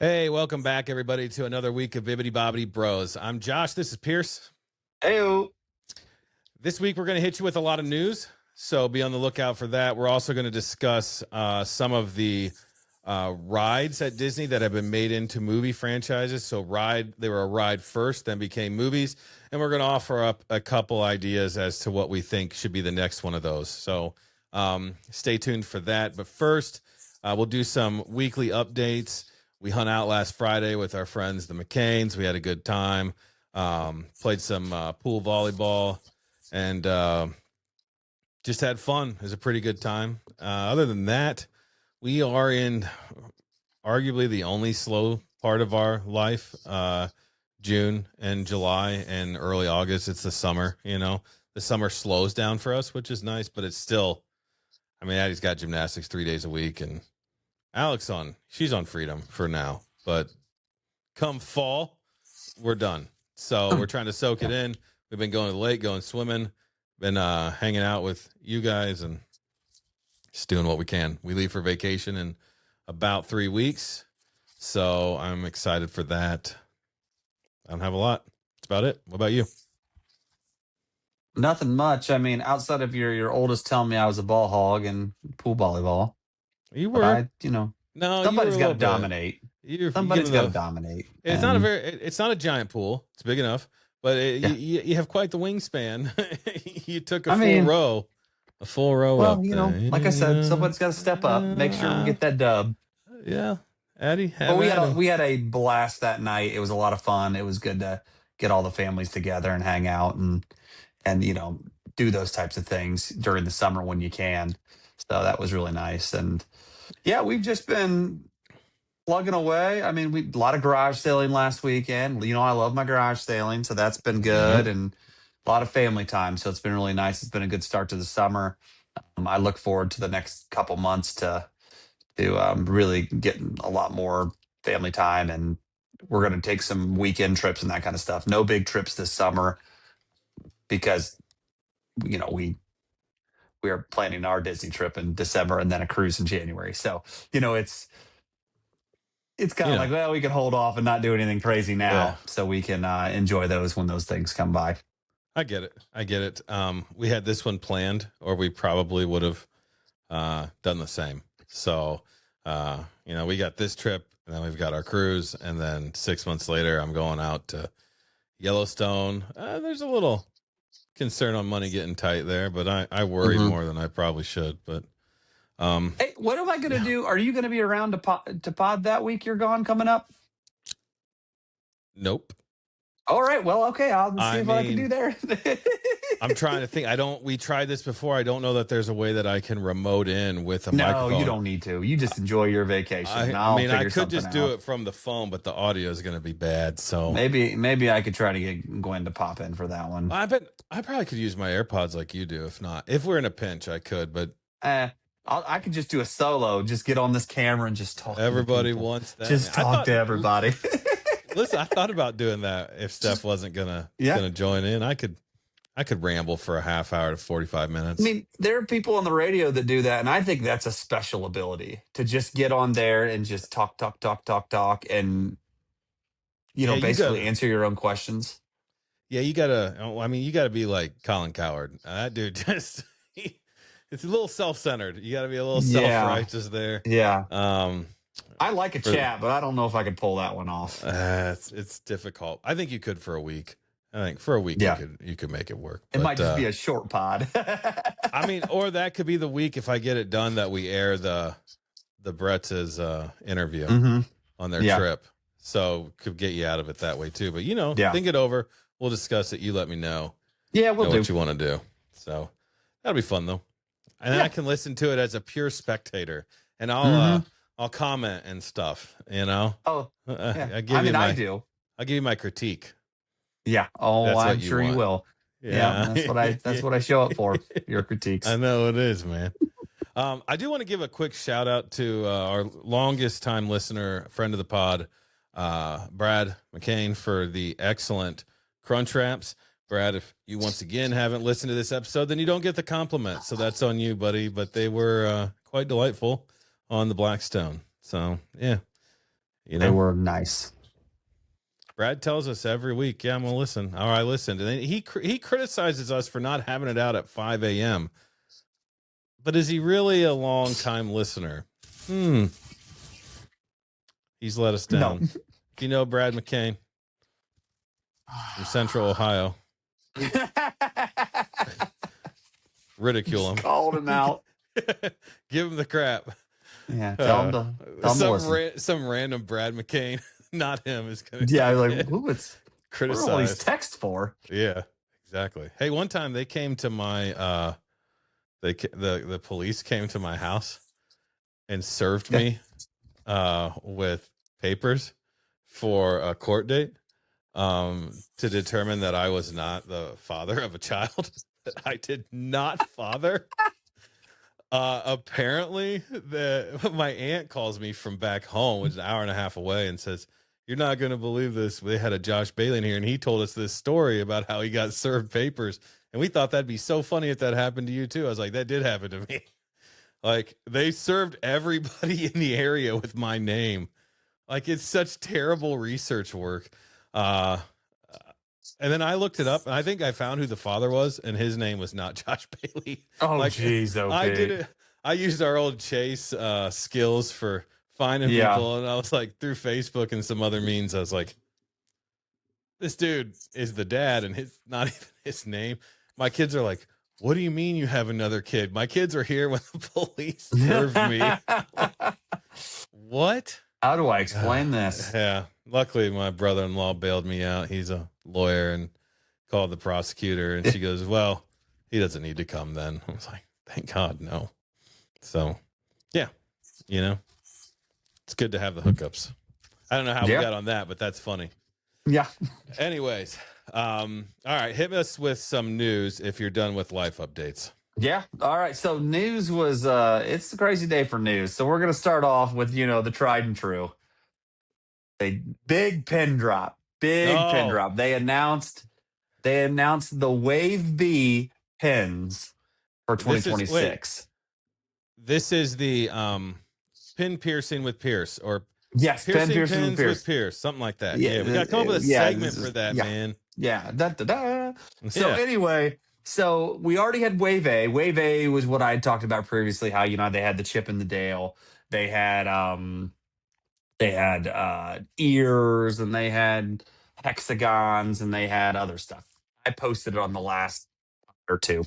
Hey, welcome back, everybody, to another week of Bibbidi Bobbidi Bros. I'm Josh. This is Pierce. Heyo. This week, we're going to hit you with a lot of news, so be on the lookout for that. We're also going to discuss some of the rides at Disney that have been made into movie franchises. So, they were a ride first, then became movies, and we're going to offer up a couple ideas as to what we think should be the next one of those. So, stay tuned for that. But first, we'll do some weekly updates. We hung out last Friday with our friends, the McCains. We had a good time. Played some pool volleyball and just had fun. It was a pretty good time. Other than that, we are in arguably the only slow part of our life. June and July and early August, it's the summer. The summer slows down for us, which is nice, but it's still, Addie's got gymnastics 3 days a week, and Alex she's on freedom for now, but come fall, we're done. So we're trying to soak it in. We've been going to the lake, going swimming, been hanging out with you guys and just doing what we can. We leave for vacation in about 3 weeks. So I'm excited for that. I don't have a lot. That's about it. What about you? Nothing much. Outside of your oldest telling me I was a ball hog and pool volleyball. You were. No, somebody's got to dominate. Somebody's got to dominate. It's not a giant pool. It's big enough, but you have quite the wingspan. You took a full row. Well, like I said, somebody's got to step up. Make sure we get that dub. Yeah, Addie. We had a blast that night. It was a lot of fun. It was good to get all the families together and hang out and do those types of things during the summer when you can. So that was really nice. And yeah, we've just been plugging away. A lot of garage sailing last weekend. I love my garage sailing, so that's been good. And a lot of family time. So it's been really nice. It's been a good start to the summer. I look forward to the next couple months to really getting a lot more family time. And we're going to take some weekend trips and that kind of stuff. No big trips this summer because, we are planning our Disney trip in December and then a cruise in January. So, it's kind of like, well, we can hold off and not do anything crazy now so we can enjoy those when those things come by. I get it. We had this one planned, or we probably would have done the same. So, we got this trip, and then we've got our cruise, and then 6 months later, I'm going out to Yellowstone. There's a little concern on money getting tight there, but I worry more than I probably should. But hey, what am I going to do? Are you going to be around to pod that week you're gone coming up? Nope. All right. Well, okay. I'll see what I can do there. I'm trying to think. We tried this before. I don't know that there's a way that I can remote in with a microphone. No, you don't need to. You just enjoy your vacation. I could just do it from the phone, but the audio is going to be bad. So maybe I could try to get Gwen to pop in for that one. I bet I probably could use my AirPods like you do. If we're in a pinch, I could. But I could just do a solo. Just get on this camera and just talk. Everybody wants that. Just talk to everybody. Listen, I thought about doing that if Steph wasn't gonna join in. I could ramble for a half hour to 45 minutes. There are people on the radio that do that, and I think that's a special ability to just get on there and just talk, and basically answer your own questions. Yeah, you gotta be like Colin Cowherd. That dude just it's a little self-centered. You gotta be a little self-righteous there. Yeah. I like a chat, but I don't know if I could pull that one off. It's difficult. I think you could for a week. I think for a week you could make it work. It might just be a short pod. Or that could be the week if I get it done that we air the Brett's interview on their trip. So could get you out of it that way too. But think it over. We'll discuss it. You let me know. Yeah, we'll do what you want to do. So that'll be fun though. And then I can listen to it as a pure spectator, and I'll comment and stuff, Oh, I do. I'll give you my critique. Yeah. Oh, I'm sure you will. Yeah. That's what I show up for. Your critiques. I know it is, man. I do want to give a quick shout out to our longest time listener, friend of the pod, Brad McCain, for the excellent Crunch Wraps. Brad, if you once again haven't listened to this episode, then you don't get the compliment. So that's on you, buddy. But they were quite delightful on the Blackstone. So, yeah. You They know, were nice. Brad tells us every week, yeah, I'm gonna listen. All right, I listened, and then he criticizes us for not having it out at 5 a.m. But is he really a long time listener? He's let us No. down. If you know Brad McCain from Central Ohio, ridicule him. Called him out. Give him the crap. Yeah, tell him to listen. Some random Brad McCain, not him, is gonna Yeah, take like it. who it's what are all these Criticize. texts for? Yeah, exactly. Hey, one time they came to my the police came to my house and served Yeah. me with papers for a court date to determine that I was not the father of a child that I did not father. Apparently my aunt calls me from back home, which is an hour and a half away, and says, "You're not going to believe this. They had a Josh Bailey in here, and he told us this story about how he got served papers. And we thought that'd be so funny if that happened to you too." I was like, "That did happen to me." Like, they served everybody in the area with my name. Like, it's such terrible research work. Uh and then I looked it up, and I think I found who the father was, and his name was not Josh Bailey. Oh, Like, jeez, I did okay. it. I used our old Chase skills for finding Yeah. people, and I was like, through Facebook and some other means, I was like, this dude is the dad, and it's not even his name. My kids are like, "What do you mean you have another kid?" My kids are here when the police served me. What? How do I explain this? Yeah. Luckily, my brother-in-law bailed me out. He's a lawyer and called the prosecutor, and she goes, "Well, he doesn't need to come then." I was like, "Thank God, no." So, yeah, you know, it's good to have the hookups. I don't know how we Yeah. got on that, but that's funny. Yeah. Anyways, all right, hit us with some news if you're done with life updates. Yeah. All right. So news was it's a crazy day for news. So we're gonna start off with, the tried and true. A big pin drop. Big pin Oh, drop. They announced the Wave B pins for this is wait, 2026. this is the pin piercing with Pierce, or Yes, pin piercing piercing with pins with Pierce. Pierce, something like that. Yeah, Yeah, we got to come up with a yeah, segment for that, yeah, man. yeah. Da, da, da. So Yeah. anyway, so we already had Wave A. Wave A was what I had talked about previously. How they had the Chip and the Dale. They had ears, and they had hexagons, and they had other stuff. I posted it on the last or two.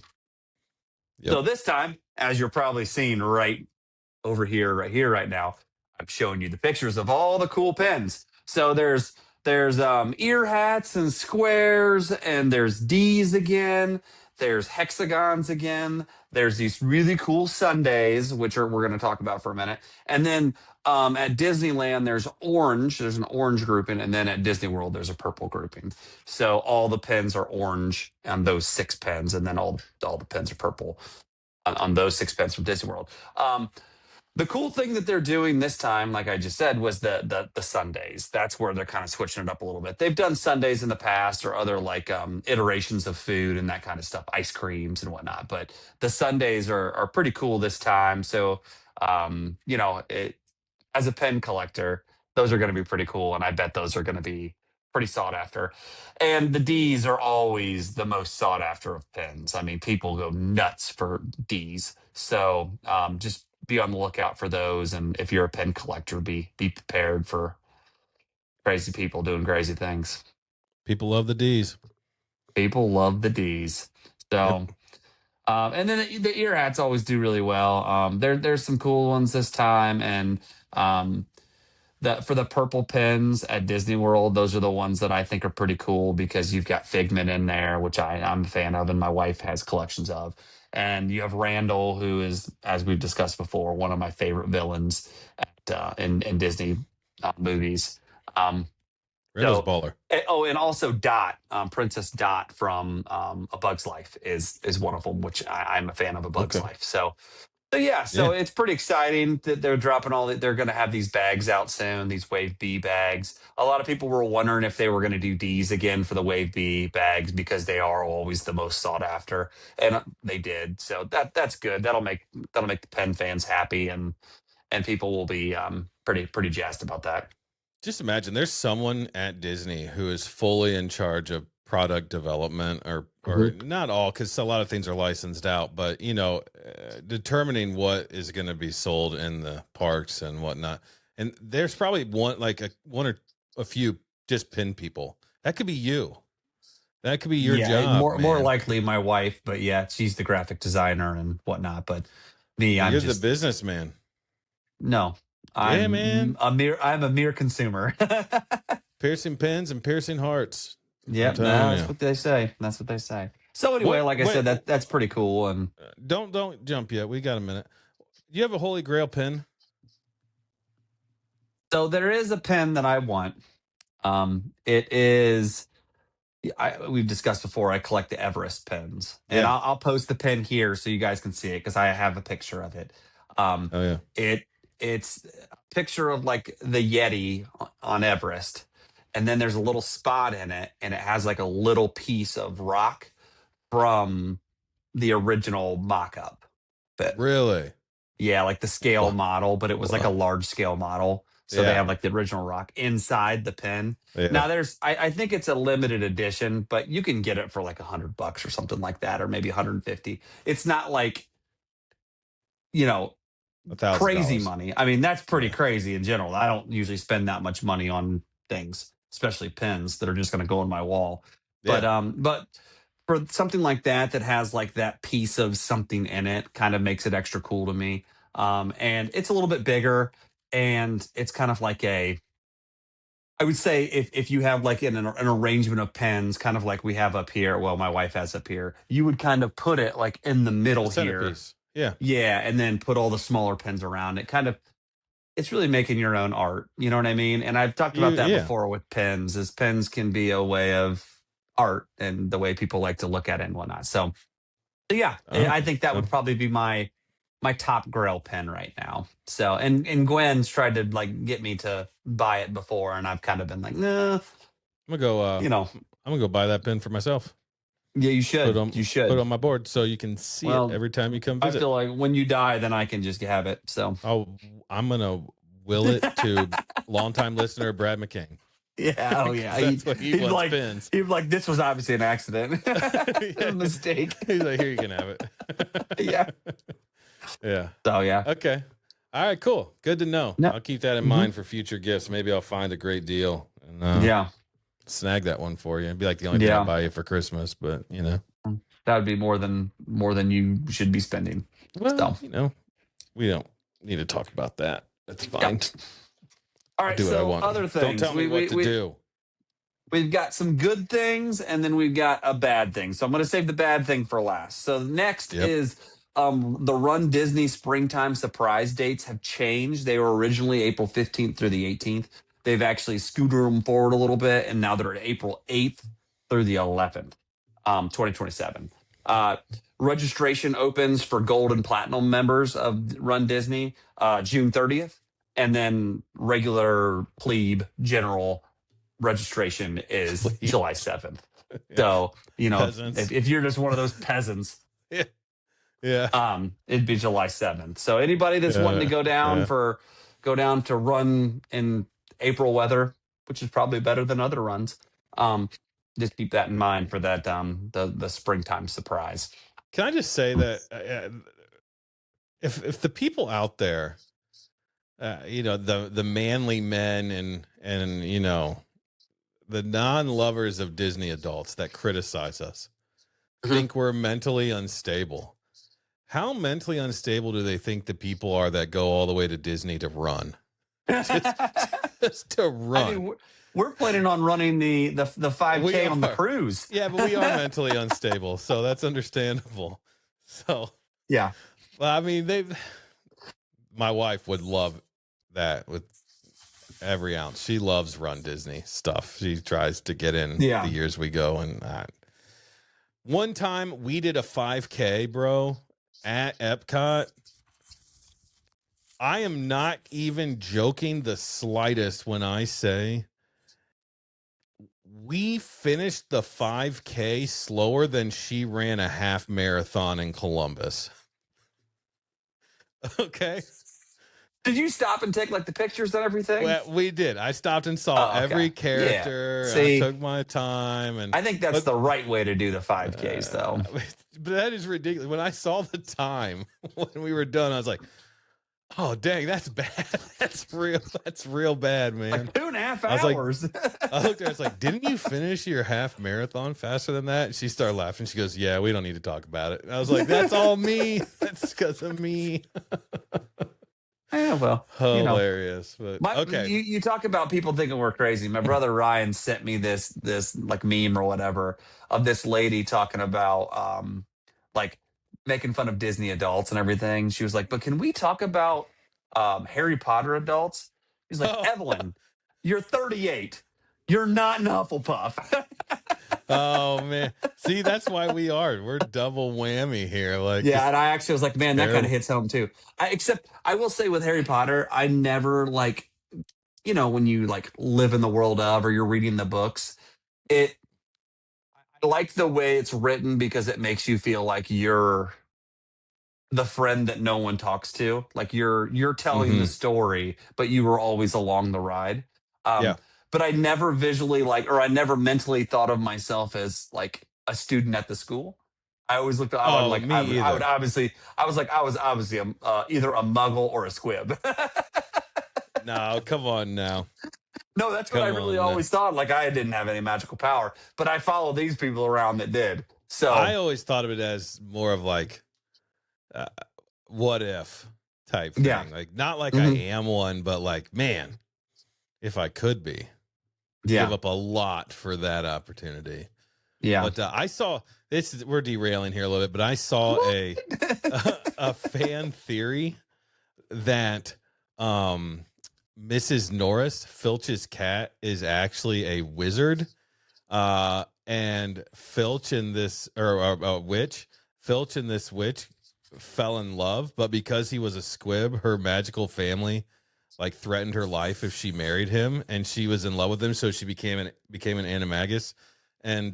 Yep. So this time, as you're probably seeing over here, right here, right now, I'm showing you the pictures of all the cool pins. So there's ear hats and squares, and there's D's again. There's hexagons again. There's these really cool Sundays, which we're going to talk about for a minute. And then at Disneyland, there's orange. There's an orange grouping, and then at Disney World, there's a purple grouping. So all the pins are orange on those 6 pins, and then all the pins are purple on those 6 pins from Disney World. The cool thing that they're doing this time, like I just said, was the Sundays. That's where they're kind of switching it up a little bit. They've done Sundays in the past, or other like iterations of food and that kind of stuff, ice creams and whatnot. But the Sundays are pretty cool this time. So as a pen collector, those are going to be pretty cool, and I bet those are going to be pretty sought after. And the D's are always the most sought after of pens. I mean, people go nuts for D's. So just be on the lookout for those, and if you're a pen collector, be prepared for crazy people doing crazy things. People love the D's. People love the D's. Yep. So. And then the ear hats always do really well. There's some cool ones this time, and for the purple pins at Disney World, those are the ones that I think are pretty cool, because you've got Figment in there, which I'm a fan of, and my wife has collections of. And you have Randall, who is, as we've discussed before, one of my favorite villains in Disney movies. Um, Randall's a so, baller. and also Dot, Princess Dot from A Bug's Life is one of them, which I'm a fan of A Bug's Okay. Life. So yeah, Yeah. it's pretty exciting that they're dropping they're going to have these bags out soon, these Wave B bags. A lot of people were wondering if they were going to do D's again for the Wave B bags, because they are always the most sought after, and they did. So that's good. That'll make the pen fans happy, and people will be pretty jazzed about that. Just imagine there's someone at Disney who is fully in charge of product development, or Mhm. not all, because a lot of things are licensed out, but determining what is going to be sold in the parks and whatnot. And there's probably one or a few just pin people. That could be you. That could be your Yeah, job, more man. likely my wife, but yeah, she's the graphic designer and whatnot. But me, But I'm you're the just businessman. no. Yeah, man. I'm a mere consumer. Piercing pins and piercing hearts. I'm Yep, telling that's you. what they say. That's what they say. So anyway, What? like I Wait. said, that's pretty cool. And Don't jump yet. We got a minute. You have a Holy Grail pin? so there is a pen that I want. It is we've discussed before. I collect the Everest pens, and Yeah. I'll post the pen here so you guys can see it because I have a picture of it. Um, Oh yeah. it it's a picture of like the Yeti on Everest, and then there's a little spot in it, and it has like a little piece of rock from the original mock-up. But Really? yeah, like the scale Wha- model, but it was like a wha- large scale model. So they Yeah. have like the original rock inside the pen. Yeah. Now I think it's a limited edition, but you can get it for like $100 or something like that, or maybe 150. It's not like, you know, crazy $1,000. money. I mean, that's pretty Yeah. crazy in general. I don't usually spend that much money on things, especially pens that are just going to go on my wall. Yeah. But for something like that that has like that piece of something in it, kind of makes it extra cool to me. And it's a little bit bigger, and it's kind of like I would say if you have like an arrangement of pens, kind of like we have up here, well, my wife has up here, you would kind of put it like in the The middle here. centerpiece. Yeah. Yeah, and then put all the smaller pens around it. Kind of it's really making your own art. You know what I mean? And I've talked about that Yeah. before with pens, is pens can be a way of art and the way people like to look at it and whatnot. So yeah, Oh, I think that so would I'm probably be my top Grail pen right now. So and Gwen's tried to like get me to buy it before, and I've kind of been like, nah, gonna go. you know, I'm gonna go buy that pin for myself. yeah, you Put it should, on. you Put it should. on my board so you can see it Well, every time you come I visit. feel like when you die, then I can just have it. So I'm gonna will it to longtime listener Brad McCain. yeah, oh yeah, 'Cause that's what he wants pins. he'd be like, this was obviously an accident, a Yeah. mistake. He's like, here you can have Yeah. it. Yeah. So yeah, Okay. All right, cool. Good to know. no, I'll keep that in mhm, mind for future gifts. Maybe I'll find a great deal and yeah, snag that one for you. It'd be like the only thing I yeah. buy you for Christmas, but That would be more than you should be spending. well, So we don't need to talk about that. That's yeah. fine. All I'll right. do what I So want. other Don't things, tell me what to do. we've got some good things, and then we've got a bad thing. So I'm going to save the bad thing for last. So next Yep. is the Run Disney springtime surprise dates have changed. They were originally April 15th through the 18th. They've actually scooted them forward a little bit, and now they're at April 8th through the 11th, 2027. Registration opens for gold and platinum members of Run Disney June 30th, and then regular plebe general registration is Please. July 7th. Yeah. So, Peasants. if you're just one of those peasants, Yeah. Yeah. it'd be July 7th. So anybody that's wanting to go down to run in April weather, which is probably better than other runs, just keep that in mind for that the springtime surprise. Can I just say that if the people out there, the manly men and the non-lovers of Disney adults that criticize us Mhm. think we're mentally unstable. How mentally unstable do they think the people are that go all the way to Disney to run? Just to I run. mean, we're planning on running the 5K We on the are. cruise. Yeah, but we are mentally unstable, so that's understandable. So, Yeah. well, I mean, my wife would love that with every ounce. She loves Run Disney stuff. She tries to get in Yeah. the years we go. And one time we did a 5K, bro, at Epcot. I am not even joking the slightest when I say we finished the 5K slower than she ran a half marathon in Columbus. Okay. Did you stop and take like the pictures and everything? Well, we did. I stopped and saw Oh, okay. every Yeah. character. I See, took my time, and I think that's but the right way to do the 5Ks, uh, though. but that is ridiculous. When I saw the time when we were done, I was like, "Oh, dang, that's bad. That's real. That's real bad, man." Like 2.5 I was like, hours. I looked at her. I was like, "Didn't you finish your half marathon faster than that?" And she started laughing. She goes, "Yeah, we don't need to talk about it." And I was like, "That's all me. That's because of me." Yeah, well, Hilarious, but okay. you talk about people thinking we're crazy. My brother Ryan sent me this like meme or whatever of this lady talking about like making fun of Disney adults and everything. She was like, "But can we talk about Harry Potter adults?" He's like, Oh, "Evelyn, you're 38. You're not an Hufflepuff." oh man. See, that's why we're double whammy here. Like, Yeah, it's and I actually was like, man, that kind of terrible. hits home too. Except I will say with Harry Potter, I never like, when you like live in the world of or you're reading the books, it I like the way it's written because it makes you feel like you're the friend that no one talks to. Like you're telling the Hmm. story, but you were always along the ride. Um, Yeah. but I never visually like, or I never mentally thought of myself as like a student at the school. I always looked. I would Oh, like. me I would either. obviously. I was like. I was obviously either a muggle or a squib. No, come on now. No, that's what I Come really on now. always thought. Like I didn't have any magical power, but I follow these people around that did. I So always thought of it as more of like uh, what if type yeah, thing. Like not like I hmm am one, but like, man, if I could be, give yeah, up a lot for that opportunity. yeah. But I saw this. We're derailing here a little bit, but I saw a What? a fan theory that um Mrs. Norris, Filch's cat, is actually a wizard. And Filch and this or a witch, Filch and this witch fell in love, but because he was a squib, her magical family like threatened her life if she married him, and she was in love with him, so she became an animagus, and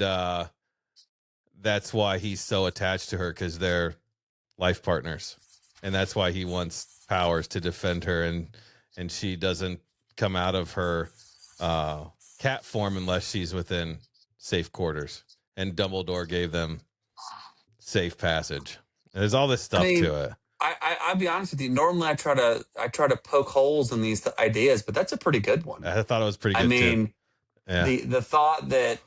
that's why he's so attached to her because they're life partners, and that's why he wants powers to defend her, and she doesn't come out of her uh, cat form unless she's within safe quarters. And Dumbledore gave them safe passage. There's all this I stuff mean, to it. I'll be honest with you. Normally, I try to poke holes in these ideas, but that's a pretty good one. I thought it was pretty I good too. mean, Yeah, the thought that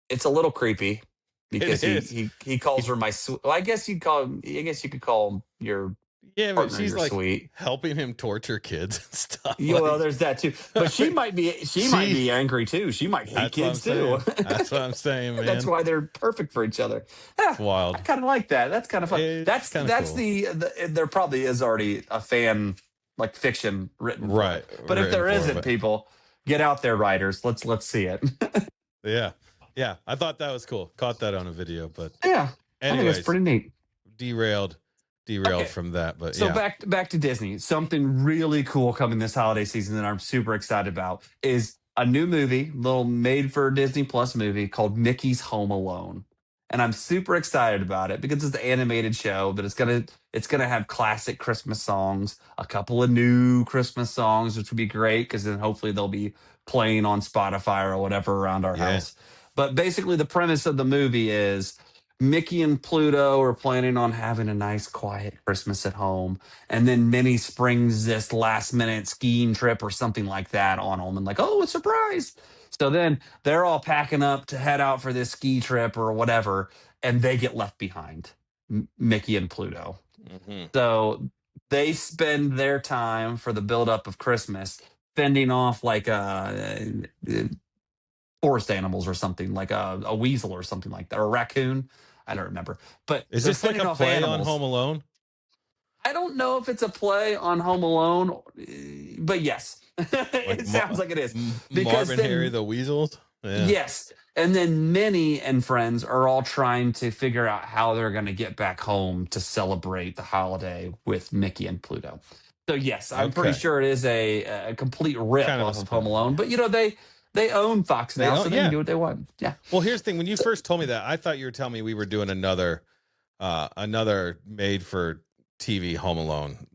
it's a little creepy because it is. he calls her my well, I guess you could call him your Yeah, but partner she's your like sweet. helping him torture kids and stuff. Yeah, well, Like, there's that too. But I mean, she might she. be angry too. She might hate That's what I'm kids too. saying. That's what I'm saying, That's man. why they're perfect for each other. It's Yeah, I wild. kind of like that. That's kind of fun. It's That's kind of that's cool. the there probably is already a fan like fiction written for Right, it. But if written there for isn't, it. people, get out there, writers. Let's see it. Yeah. Yeah. I thought that was cool. Caught that on a video. But Yeah, I think it's anyways, pretty neat. derailed derailed Okay, from that. But so yeah. back to Disney. Something really cool coming this holiday season that I'm super excited about is a new movie, little made for Disney Plus movie called Mickey's Home Alone. And I'm super excited about it because it's an animated show, but it's gonna have classic Christmas songs, a couple of new Christmas songs, which would be great because then hopefully they'll be playing on Spotify or whatever around our Yeah. house. But basically the premise of the movie is Mickey and Pluto are planning on having a nice, quiet Christmas at home. And then Minnie springs this last minute skiing trip or something like that on them and, like, oh, a surprise. So then they're all packing up to head out for this ski trip or whatever. And they get left behind, Mickey and Pluto. Hmm. So they spend their time for the buildup of Christmas fending off like forest animals or something like a weasel or something like that or a raccoon. I don't remember, but Is they're this like fending a off play on animals. Home Alone? I don't know if it's a play on Home Alone, but yes, Like it sounds like it is because Marvin Harry then the Weasels? Yeah. yes, and then Minnie and friends are all trying to figure out how they're going to get back home to celebrate the holiday with Mickey and Pluto. So yes, I'm pretty Okay. sure it is a complete rip Kind of a off of Home spin. Alone. But they own Fox They now, don't, so they can yeah. do what they want. Yeah. Well, here's the thing. When you first told me that, I thought you were telling me we were doing another made for TV Home Alone.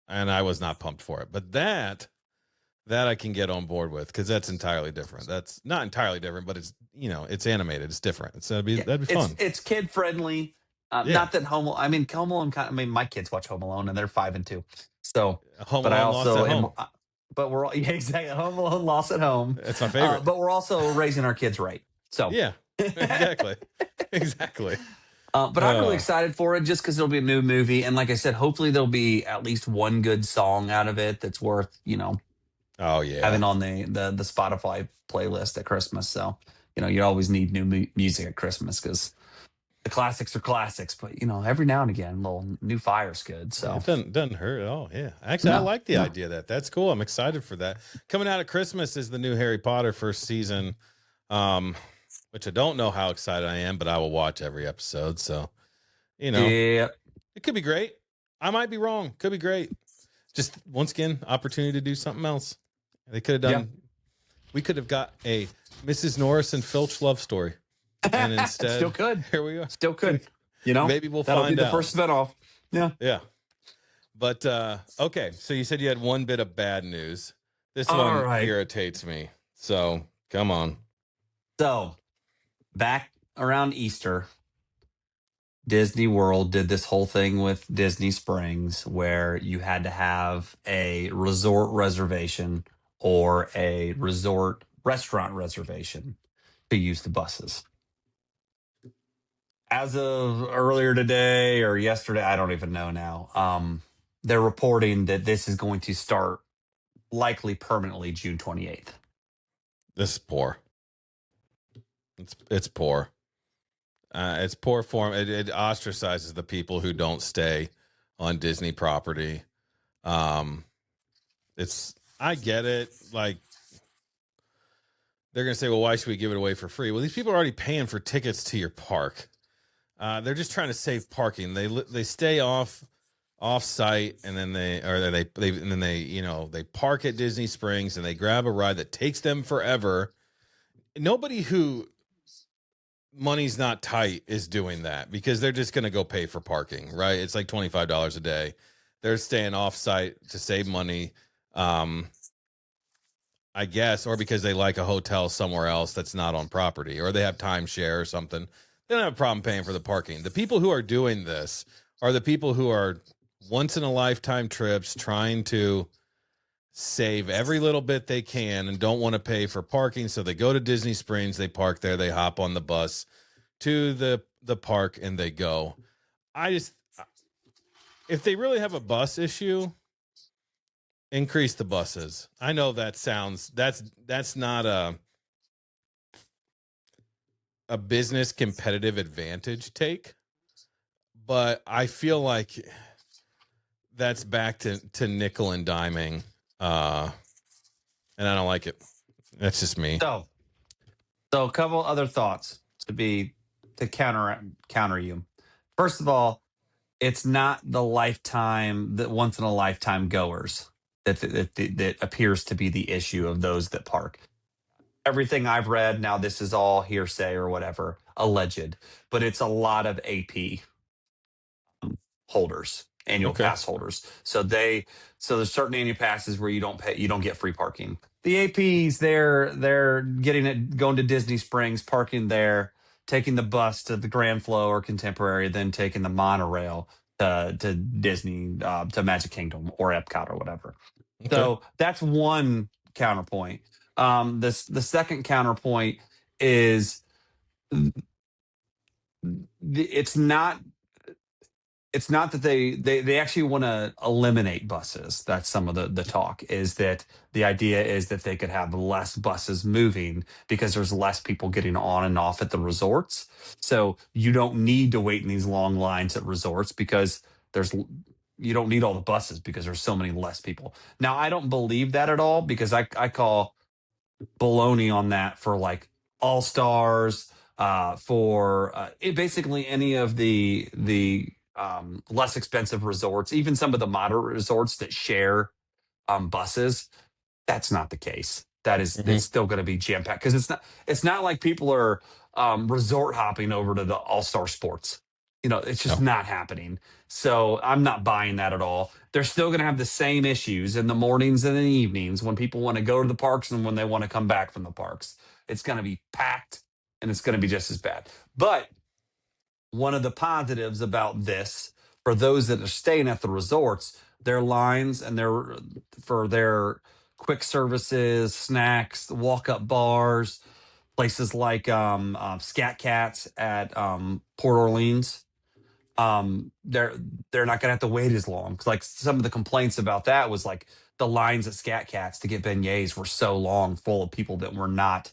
and I was not pumped for it. But that I can get on board with because that's entirely different. That's not entirely different, but it's it's animated. It's different. It's Yeah, that'd be fun. it's kid friendly. Yeah, Not that I mean, Home Alone. I mean, my kids watch Home Alone, and they're 5 and 2. So, Home but I Alone lost also at am. home. But we're all, yeah, exactly, Home Alone lost at home. It's my favorite. But we're also raising our kids right. So, Yeah, exactly, exactly. but I'm really excited for it just because it'll be a new movie, and like I said, hopefully there'll be at least one good song out of it that's worth Oh yeah, having on the Spotify playlist at Christmas. So, you always need new music at Christmas because the classics are classics, but every now and again, a little new fire's good. So it doesn't hurt at all. Yeah, actually, I no, like the no. idea that's cool. I'm excited for that. Coming out of Christmas is the new Harry Potter first season, which I don't know how excited I am, but I will watch every episode. So Yeah. it could be great. I might be wrong. Could be great. Just once again, opportunity to do something else. They could have done. We could have got a Mrs. Norris and Filch love story, and instead, Still could. Here we are. Still could. Maybe we'll That'll find be the out. first spinoff. Yeah. Yeah. But okay, so you said you had one bit of bad news. This All one right. irritates me. So come on. So back around Easter, Disney World did this whole thing with Disney Springs where you had to have a resort reservation or a resort restaurant reservation to use the buses. As of earlier today or yesterday, I don't even know now. They're reporting that this is going to start likely permanently June 28th. This is poor. It's poor. It's poor form. It ostracizes the people who don't stay on Disney property. I get it. Like they're gonna say, well, why should we give it away for free? Well, these people are already paying for tickets to your park. They're just trying to save parking. They stay off site, and then they park at Disney Springs and they grab a ride that takes them forever. Nobody who money's not tight is doing that because they're just going to go pay for parking, right? It's like $25 a day. They're staying off site to save money. I guess, or because they like a hotel somewhere else that's not on property, or they have timeshare or something. They don't have a problem paying for the parking. The people who are doing this are the people who are once in a lifetime trips trying to save every little bit they can and don't want to pay for parking. So they go to Disney Springs, they park there, they hop on the bus to the park and they go. If they really have a bus issue, increase the buses. I know that's not a business competitive advantage take, but I feel like that's back to nickel and diming, and I don't like it. That's just me. So a couple other thoughts to counter you. First of all, it's not the once in a lifetime goers that appears to be the issue of those that park. Everything I've read, now this is all hearsay or whatever, alleged, but it's a lot of AP holders, annual pass holders. So there's certain annual passes where you don't get free parking. The APs, they're going to Disney Springs, parking there, taking the bus to the Grand Flow or Contemporary, then taking the monorail to Disney, to Magic Kingdom or Epcot or whatever. Okay. So that's one counterpoint. The second counterpoint is it's not that they actually want to eliminate buses. That's some of the talk, is that the idea is that they could have less buses moving because there's less people getting on and off at the resorts. So you don't need to wait in these long lines at resorts because you don't need all the buses because there's so many less people. Now, I don't believe that at all because I call baloney on that for like All Stars, for basically any of the less expensive resorts, even some of the moderate resorts that share buses. That's not the case. It's still going to be jam packed because it's not like people are resort hopping over to the All Star Sports. It's just No. not happening. So I'm not buying that at all. They're still going to have the same issues in the mornings and the evenings when people want to go to the parks and when they want to come back from the parks. It's going to be packed and it's going to be just as bad. But one of the positives about this for those that are staying at the resorts, their lines and their quick services, snacks, walk up bars, places like Scat Cats at Port Orleans, they're not gonna have to wait as long. 'Cause, like, some of the complaints about that was like the lines at Scat Cats to get beignets were so long, full of people that were not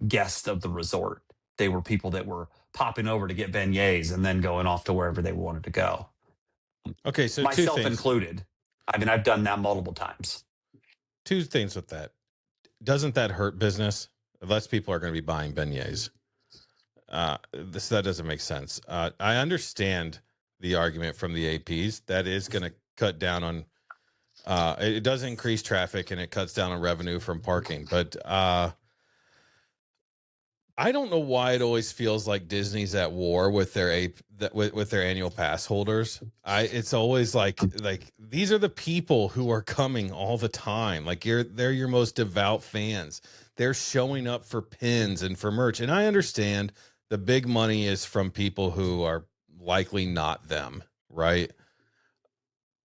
guests of the resort. They were people that were popping over to get beignets and then going off to wherever they wanted to go, Okay, so two myself things. included. I mean, I've done that multiple times. Two things with that. Doesn't that hurt business? Less people are going to be buying beignets. That doesn't make sense. I understand the argument from the APs that is going to cut down on. It does increase traffic and it cuts down on revenue from parking, but I don't know why it always feels like Disney's at war with their with their annual pass holders. It's always like these are the people who are coming all the time. Like they're your most devout fans. They're showing up for pins and for merch. And I understand the big money is from people who are likely not them, right?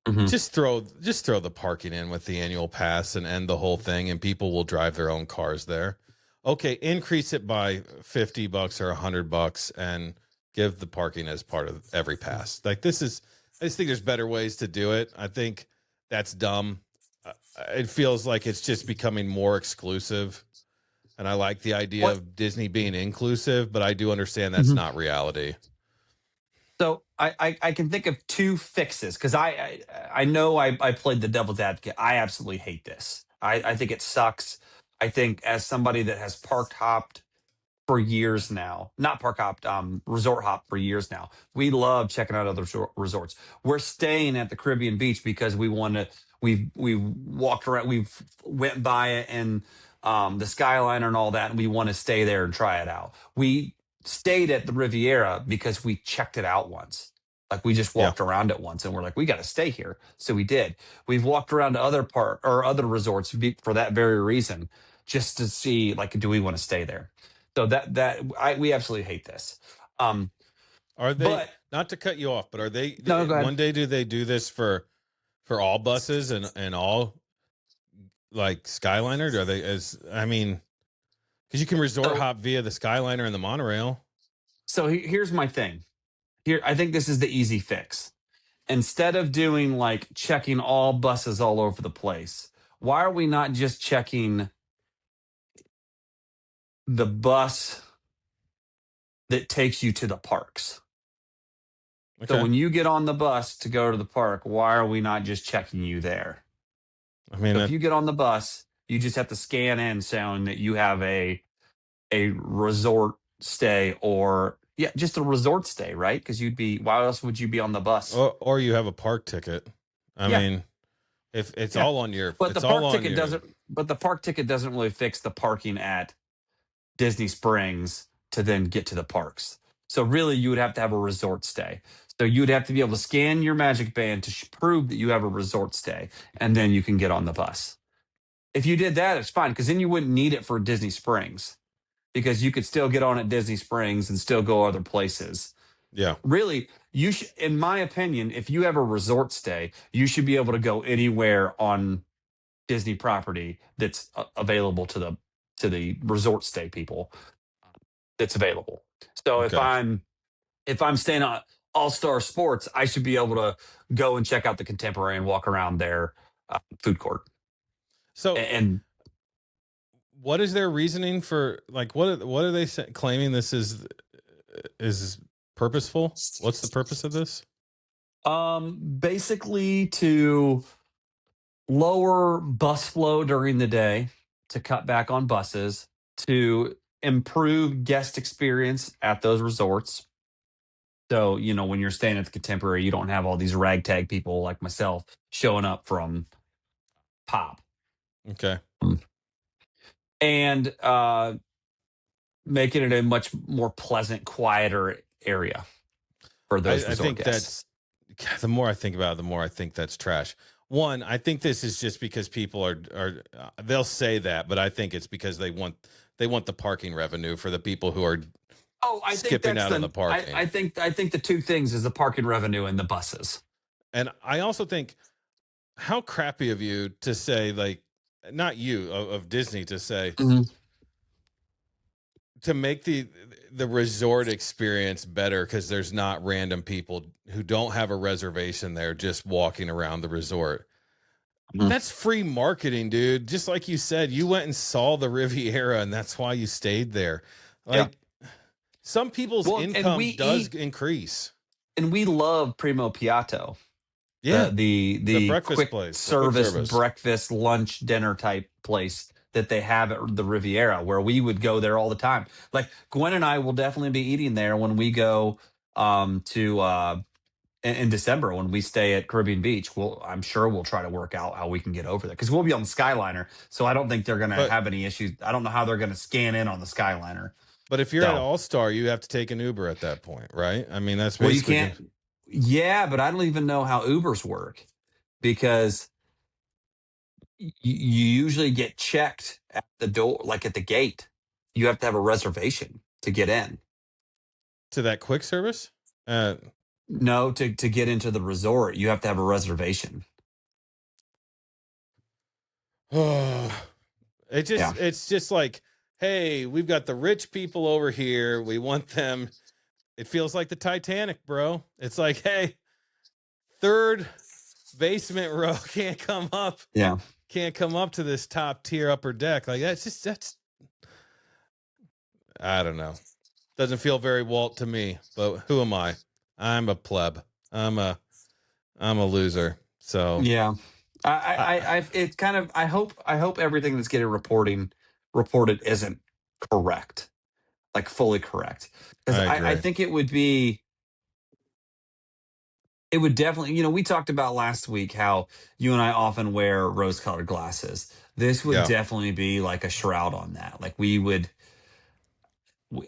Mhm. Just throw the parking in with the annual pass and end the whole thing, and people will drive their own cars there. Okay, increase it by $50 or $100 and give the parking as part of every pass. Like this is, I just think there's better ways to do it. I think that's dumb. It feels like it's just becoming more exclusive, and I like the idea What? of Disney being inclusive, but I do understand that's not reality. So I can think of two fixes because I know I played the devil's advocate. I absolutely hate this. I think it sucks. I think as somebody that has park hopped for years now, not park hopped, resort hop for years now, we love checking out other resorts. We're staying at the Caribbean Beach because we want to. We've walked around. We've went by it and the Skyliner and all that, and we want to stay there and try it out. We stayed at the Riviera because we checked it out once. Like we just Yeah. walked around it once, and we're like, we got to stay here. So we did. We've walked around to other park or other resorts for that very reason, just to see like, do we want to stay there? So we absolutely hate this. Um, Are they, but not to cut you off, but are they no, go ahead. one day do they do this for all buses and all like Skyliner? Are they as I mean, because you can resort So hop via the Skyliner and the monorail. here's my thing. Here, I think this is the easy fix. Instead of doing like checking all buses all over the place, why are we not just checking the bus that takes you to the parks? So Okay. when you get on the bus to go to the park, why are we not just checking you there? I mean So if that you get on the bus, you just have to scan in showing that you have a resort stay or yeah, just a resort stay, right? Because you'd be why else would you be on the bus? or you have a park ticket. I Yeah, mean, if it's yeah. all on your But the it's all park on ticket your doesn't but the park ticket doesn't really fix the parking at Disney Springs to then get to the parks. So really you would have to have a resort stay. So you'd have to be able to scan your magic band to prove that you have a resort stay and then you can get on the bus. If you did that, it's fine because then you wouldn't need it for Disney Springs because you could still get on at Disney Springs and still go other places. yeah. Really, you should, in my opinion, if you have a resort stay, you should be able to go anywhere on Disney property that's available to the resort stay people that's available. So Okay. if I'm staying at All Star Sports, I should be able to go and check out the Contemporary and walk around their food court. So And what is their reasoning for like what are they claiming this is purposeful? What's the purpose of this? basically to lower bus flow during the day, to cut back on buses, to improve guest experience at those resorts. So, when you're staying at the Contemporary, you don't have all these ragtag people like myself showing up from Pop. Okay. And making it a much more pleasant, quieter area for those I resort think guests. that's God, the more I think about it, the more I think that's trash. One, I think this is just because people are they'll say that, but I think it's because they want the parking revenue for the people who are Oh, I think skipping that's out on the the parking. I think the two things is the parking revenue and the buses. And I also think how crappy of you to say like not you of Disney to say Mhm. to make the resort experience better because there's not random people who don't have a reservation there just walking around the resort. Mhm. That's free marketing, dude. Just like you said, you went and saw the Riviera and that's why you stayed there. Yeah. Like some people's Well, income does increase. and we love Primo Piatto, Yeah. The the breakfast quick place, the quick service service. breakfast, lunch, dinner type place that they have at the Riviera, where we would go there all the time. Like Gwen and I will definitely be eating there when we go to in December when we stay at Caribbean Beach. I'm sure we'll try to work out how we can get over there because we'll be on the Skyliner. So I don't think they're going to But have any issues. I don't know how they're going to scan in on the Skyliner. but if you're at So, All Star, you have to take an Uber at that point, right? I mean, that's well, you basically just can't. Yeah, but I don't even know how Ubers work because you usually get checked at the door, like at the gate. You have to have a reservation to get in. to that quick service. Uh, No, to get into the resort, you have to have a reservation. Yeah. it's just like, hey, we've got the rich people over here. We want them. It feels like the Titanic, bro. It's like, hey, third basement row Yeah. can't come up to this top tier upper deck. Like that's I don't know. Doesn't feel very Walt to me, but who am I? I'm a pleb. I'm a I'm a loser. So Yeah. I it's kind of, I hope everything that's getting reported isn't correct, like fully correct. Because I I agree. think it would definitely, we talked about last week how you and I often wear rose colored glasses. This would Yeah. definitely be like a shroud on that. Like we would,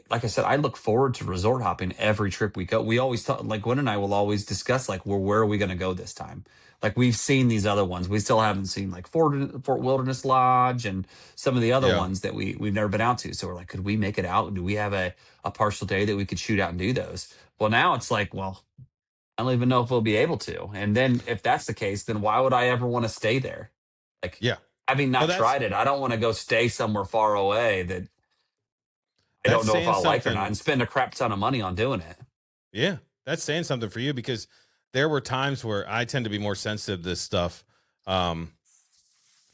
like I said, I look forward to resort hopping every trip we go. We always talk, like Gwen and I will always discuss, like, well, where are we going to go this time? Like we've seen these other ones. We still haven't seen like Fort Wilderness Lodge and some of the other Yeah. ones that we've never been out to. So we're like, could we make it out? Do we have a partial day that we could shoot out and do those? Well, now it's like, well, I don't even know if we'll be able to. And then if that's the case, then why would I ever want to stay there? Like Yeah. having Well, not tried it, I don't want to go stay somewhere far away that I that's don't know if saying I'll like or not something. and spend a crap ton of money on doing it. Yeah. That's saying something for you because there were times where I tend to be more sensitive to this stuff. Um,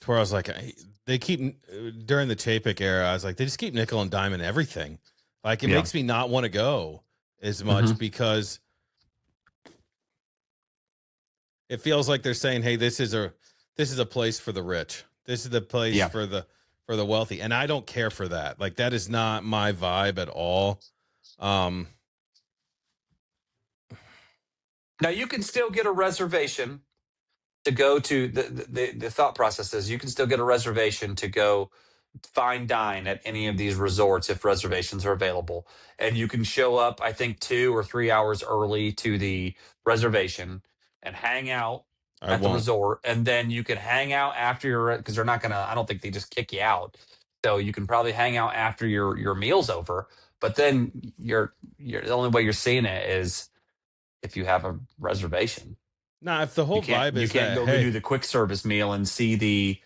to where I was like, they keep during the Chapek era, I was like, they just keep nickel and diming everything. Like it Yeah. makes me not want to go as Hmm. much because it feels like they're saying, hey, this is a place for the rich. This is the place Yeah. for the wealthy. And I don't care for that. Like that is not my vibe at all. Um, Now you can still get a reservation to go to the thought process is you can still get a reservation to go fine dine at any of these resorts if reservations are available. And you can show up, I think, 2 or 3 hours early to the reservation and hang out I at the won't. resort. And then you can hang out after your, because they're not going to, I don't think they just kick you out. So you can probably hang out after your meal's over. But then the only way you're seeing it is if you have a reservation. Nah, if the You whole can't vibe you is can't that, go do hey, the quick service meal and see the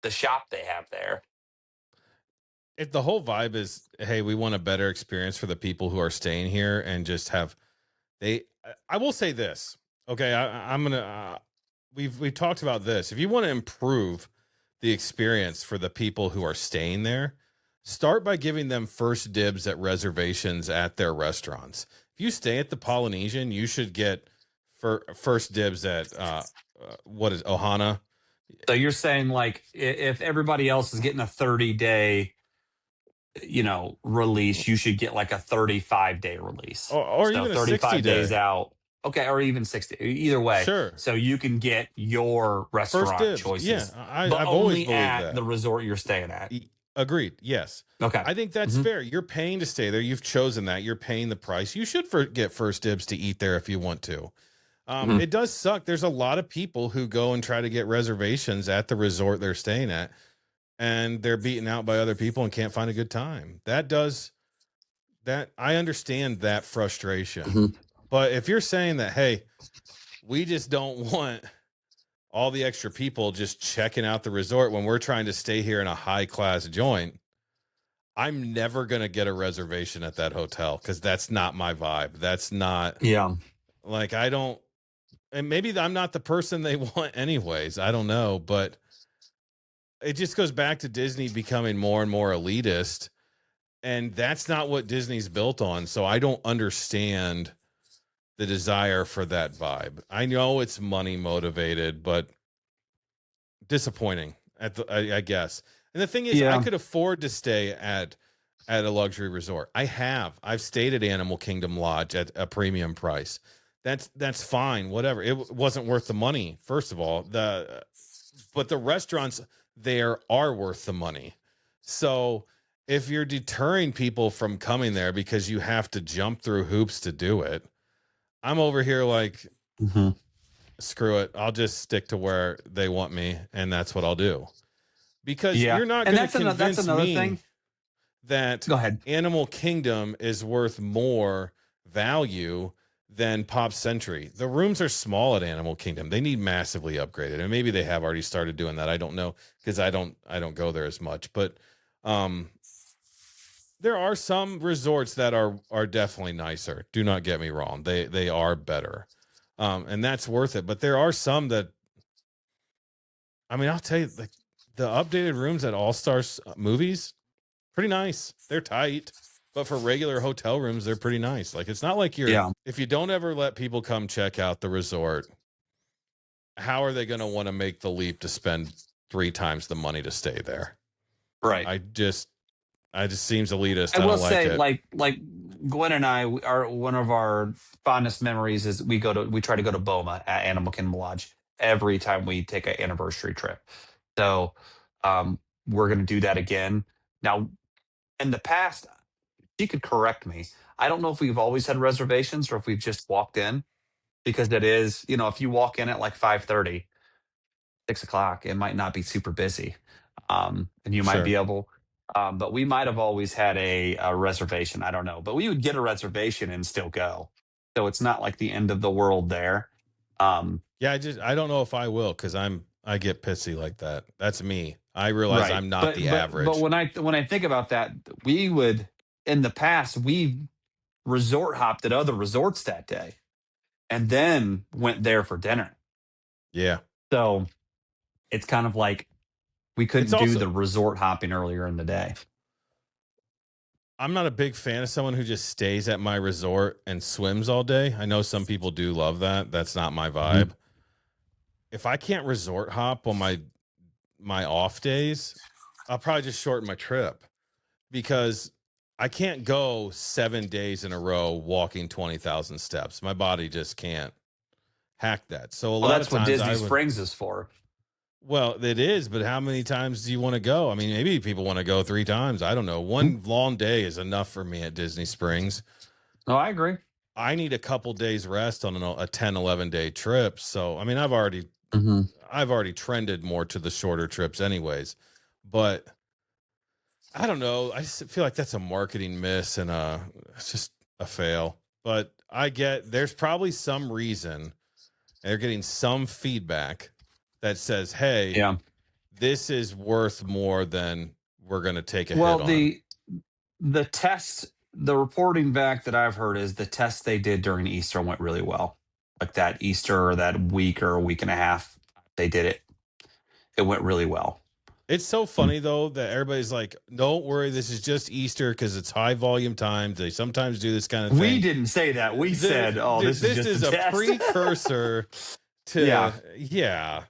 shop they have there. if the whole vibe is, hey, we want a better experience for the people who are staying here and just have I will say this. Okay, I'm gonna. We've talked about this. If you want to improve the experience for the people who are staying there, start by giving them first dibs at reservations at their restaurants. If you stay at the Polynesian, you should get first dibs at what is Ohana. So you're saying like if everybody else is getting a 30-day, release, you should get like a 35-day release. Or So even a 60 35 days day. out. Okay, or even 60. Either way. Sure. So you can get your First restaurant dibs. Yeah, choices, but I've always only believed at that. the resort you're staying at. Agreed. Yes. Okay. I think that's Hmm. fair. You're paying to stay there. You've chosen that. You're paying the price. You should get first dibs to eat there if you want to. Hmm. It does suck. There's a lot of people who go and try to get reservations at the resort they're staying at, and they're beaten out by other people and can't find a good time. That I understand that frustration. Hmm. But if you're saying that, hey, we just don't want all the extra people just checking out the resort when we're trying to stay here in a high class joint, I'm never going to get a reservation at that hotel because that's not my vibe. That's not Yeah. like I don't, and maybe I'm not the person they want anyways. I don't know, but it just goes back to Disney becoming more and more elitist. And that's not what Disney's built on. So I don't understand the desire for that vibe. I know it's money motivated, but disappointing I guess. And the thing is, I Yeah. could afford to stay at a luxury resort. I've stayed at Animal Kingdom Lodge at a premium price. That's fine, whatever. It wasn't worth the money, first of all. But the restaurants there are worth the money. So if you're deterring people from coming there because you have to jump through hoops to do it, I'm over here like, Hmm. screw it. I'll just stick to where they want me, and that's what I'll do. Because Yeah. you're not And going to that's convince another me thing. that Go ahead. Animal Kingdom is worth more value than Pop Century. The rooms are small at Animal Kingdom. They need massively upgraded. And maybe they have already started doing that. I don't know because I don't go there as much. But um there are some resorts that are definitely nicer. Do not get me wrong. They are better. And that's worth it. But there are some that, I mean, I'll tell you, like the updated rooms at All Stars movies, pretty nice. They're tight, but for regular hotel rooms, they're pretty nice. Like it's not like Yeah. if you don't ever let people come check out the resort, how are they going to want to make the leap to spend 3 times the money to stay there? Right. I just seems elitist. I I will don't like say, it. like Gwen and I, are one of our fondest memories is we try to go to Boma at Animal Kingdom Lodge every time we take an anniversary trip. So um, we're going to do that again. Now, in the past, you could correct me. I don't know if we've always had reservations or if we've just walked in because it is, if you walk in at like 5:30, 6 o'clock, it might not be super busy. And you might Sure. be able, but we might have always had a reservation. I don't know, but we would get a reservation and still go. So it's not like the end of the world there. Um, Yeah, I don't know if I will because I get pissy like that. That's me. I realize right. I'm not But the but average. when I think about that, we would in the past we resort hopped at other resorts that day and then went there for dinner. Yeah. So it's kind of like we It's couldn't do also the resort hopping earlier in the day. I'm not a big fan of someone who just stays at my resort and swims all day. I know some people do love that. That's not my Mhm. vibe. If I can't resort hop on my off days, I'll probably just shorten my trip because I can't go 7 days in a row walking 20,000 steps. My body just can't hack that. So a Well, lot of that's what times Disney I would, Springs is for. well, it is, but how many times do you want to go? I mean, maybe people want to go 3 times. I don't know. One long day is enough for me at Disney Springs. No, I agree. I need a couple days rest on a 10, 11 day trip. So, I mean, Hmm. I've already trended more to the shorter trips anyways, but I don't know. I just feel like that's a marketing miss and it's just a fail. But there's probably some reason they're getting some feedback that says, "Hey, Yeah. this is worth more than we're going to take a hit Well, on." the reporting back that I've heard is the test they did during Easter went really well. Like that Easter or that week or a week and a half, they did it. It went really well. It's so Mm. funny though that everybody's like, "Don't worry, this is just Easter because it's high volume times. They sometimes do this kind of We thing." didn't say that. We said, "Oh, this is This just a is a test." precursor to, Yeah. yeah,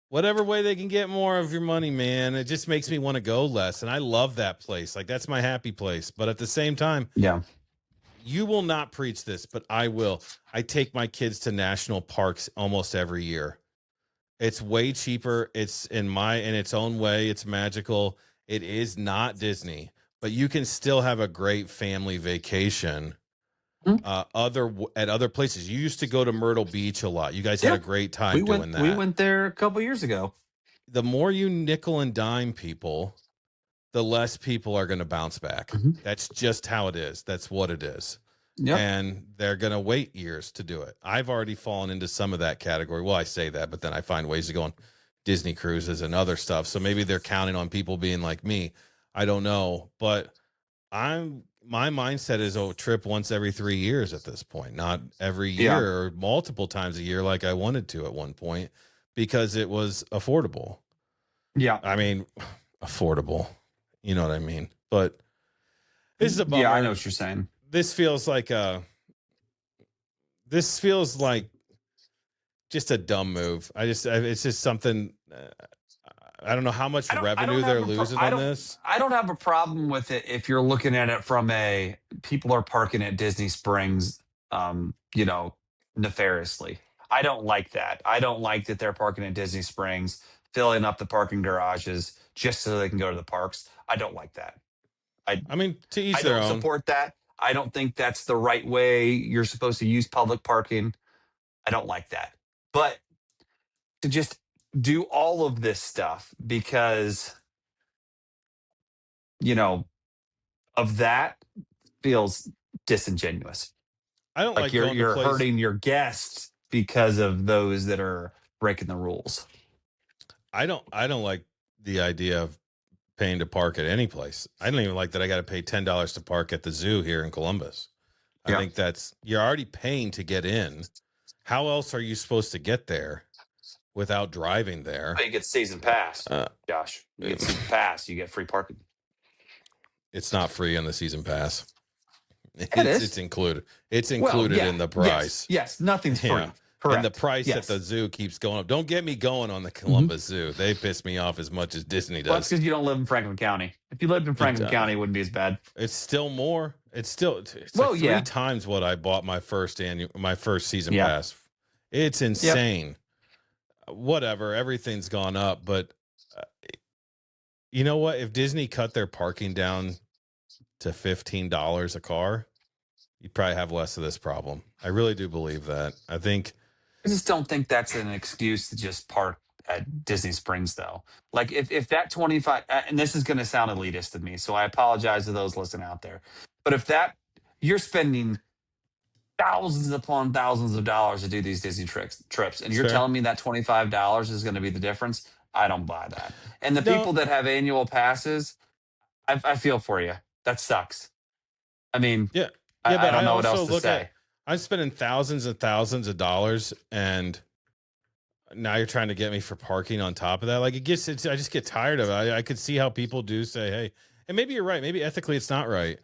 whatever way they can get more of your money, man. It just makes me want to go less, and I love that place. Like that's my happy place. But at the same time, Yeah. you will not preach this, but I will. I take my kids to national parks almost every year. It's way cheaper. It's in its own way. It's magical. It is not Disney, but you can still have a great family vacation Mhm. at other places. You used to go to Myrtle Beach a lot. You guys had Yeah, a great time doing we that. went there a couple years ago. The more you nickel and dime people, the less people are going to bounce back. Mhm. That's just how it is. That's what it is. Yep. And they're going to wait years to do it. I've already fallen into some of that category. Well, I say that, but then I find ways to go on Disney cruises and other stuff. So maybe they're counting on people being like me. I don't know, but my mindset is a trip once every 3 years at this point, not every Yeah. year or multiple times a year like I wanted to at one point because it was affordable. Yeah. I mean, affordable. You know what I mean? But this is a bummer. Yeah, I know what you're saying. This feels like just a dumb move. It's just something. I don't know how much I don't revenue they're have a losing on this. I don't have a problem with it if you're looking at it from a people are parking at Disney Springs, you know, nefariously. I don't like that. I don't like that they're parking at Disney Springs, filling up the parking garages just so they can go to the parks. I don't like that. I I mean, to each I their don't own. support that. I don't think that's the right way you're supposed to use public parking. I don't like that. But to just do all of this stuff because, you know, of that feels disingenuous. I don't Like like going to you're places. hurting your guests because of those that are breaking the rules. I don't like the idea of paying to park at any place. I don't even like that I got to pay $10 to park at the zoo here in Columbus. I Yeah. think you're already paying to get in. How else are you supposed to get there without driving there? You get season pass, Uh, Josh. You get season pass, you get free parking. It's not free on the season pass. It is. It's included. It's Well, included yeah, in the price. Yes, nothing's free. Yeah. Correct. And the price Yes. at the zoo keeps going up. Don't get me going on the Columbus Zoo. They piss me off as much as Disney Well, that's does. because you don't live in Franklin County. If you lived in Franklin County, it wouldn't be as bad. It's still more. It's Well, like yeah. 3 times what I bought my first season Yeah. pass. It's insane. Whatever, everything's gone up, but you know what? If Disney cut their parking down to $15 a car, you'd probably have less of this problem. I really do believe that. I think I just don't think that's an excuse to just park at Disney Springs, though. Like if that 25, and this is going to sound elitist to me, so I apologize to those listening out there. But if that you're spending thousands upon thousands of dollars to do these Disney trips, and it's you're fair. telling me that $25 is going to be the difference, I don't buy that. And the No, people that have annual passes, I feel for you. That sucks. I mean, yeah, I but don't I know what also else to look say. at I'm spending thousands and thousands of dollars, and now you're trying to get me for parking on top of that. Like I just get tired of it. I could see how people do say, "Hey," and maybe you're right. Maybe ethically it's not right.